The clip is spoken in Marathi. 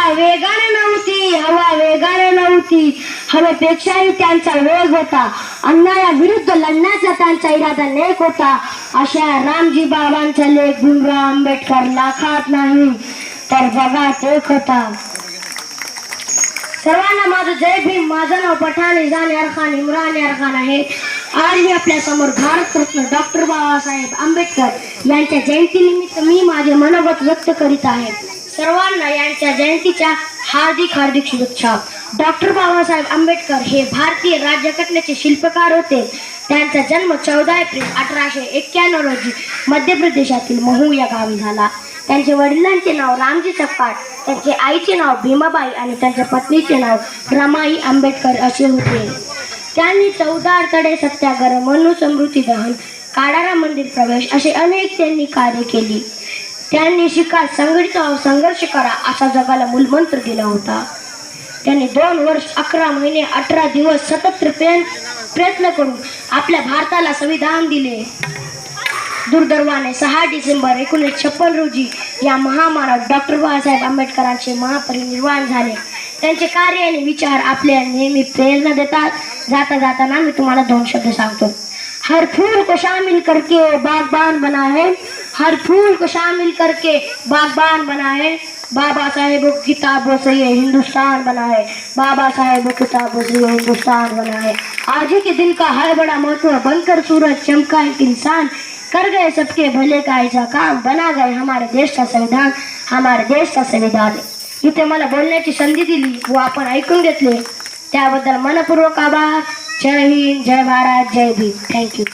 हवा वेगाने नव्हती, हवेपेक्षाही त्यांचा वेग होता. अन्यायाविरुद्ध लढण्याचा त्यांचा इरादा नेक होता. अशा रामजी बाबांचा लेख भीमराव आंबेडकर लाखात नाही तर जगात एक होता. सर्वांना माझं जय भीम. माझं नाव पठाण इजान यार खान इम्रान यार खान आहे. आज मी आपल्या समोर भारतरत्न डॉक्टर बाबासाहेब आंबेडकर यांच्या जयंतीनिमित्त मी माझे मनोगत व्यक्त करीत आहे. सर्वांना यांच्या जयंतीच्या हार्दिक शुभेच्छा. डॉक्टर बाबासाहेब आंबेडकर हे भारतीय राज्यघटनेचे शिल्पकार होते. त्यांचा जन्म 14 एप्रिल 1891 रोजी मध्य प्रदेशातील महू या गावी झाला. त्यांच्या वडिलांचे नाव रामजी सपकाळ, त्यांचे आईचे नाव भीमाबाई आणि त्यांच्या पत्नीचे नाव रमाई आंबेडकर असे होते. त्यांनी 14 तडे सत्याग्रह, मनुस्मृती दहन, काळाराम मंदिर प्रवेश असे अनेक त्यांनी कार्य केली. त्यांनी शिका, संघटित संघर्ष करा असा जगाला मूलमंत्र दिला होता. त्यांनी 2 वर्ष 11 महिने 18 दिवस सतत प्रयत्न करून आपल्या भारताला संविधान दिले. दुर्दैवाने 6 डिसेंबर 1956 रोजी या महामानव डॉक्टर बाबासाहेब आंबेडकरांचे महापरिनिर्वाण झाले. त्यांचे कार्य आणि विचार आपल्या नेहमी प्रेरणा देतात. जाताना मी तुम्हाला 2 शब्द सांगतो. हर फूल को शामिल करके बागबान बना है, हर फूल को शामिल करके बागबान बना है, बाबा साहेबों की किताबों से ये हिंदुस्तान बना है, बाबा साहेबों की किताबों से ये हिंदुस्तान बना है. आज ही के दिन का है बड़ा महत्व, बनकर सूरज चमका एक इंसान, कर गए सबके भले का ऐसा काम, बना गए हमारे देश का संविधान, हमारे देश का संविधान. इथे मला बोलण्याची संधी दिली व आपण ऐकून घेतले त्याबद्दल मनपूर्वक आभार. जय हिंद, जय भारत, जय भीम. थँक्यू.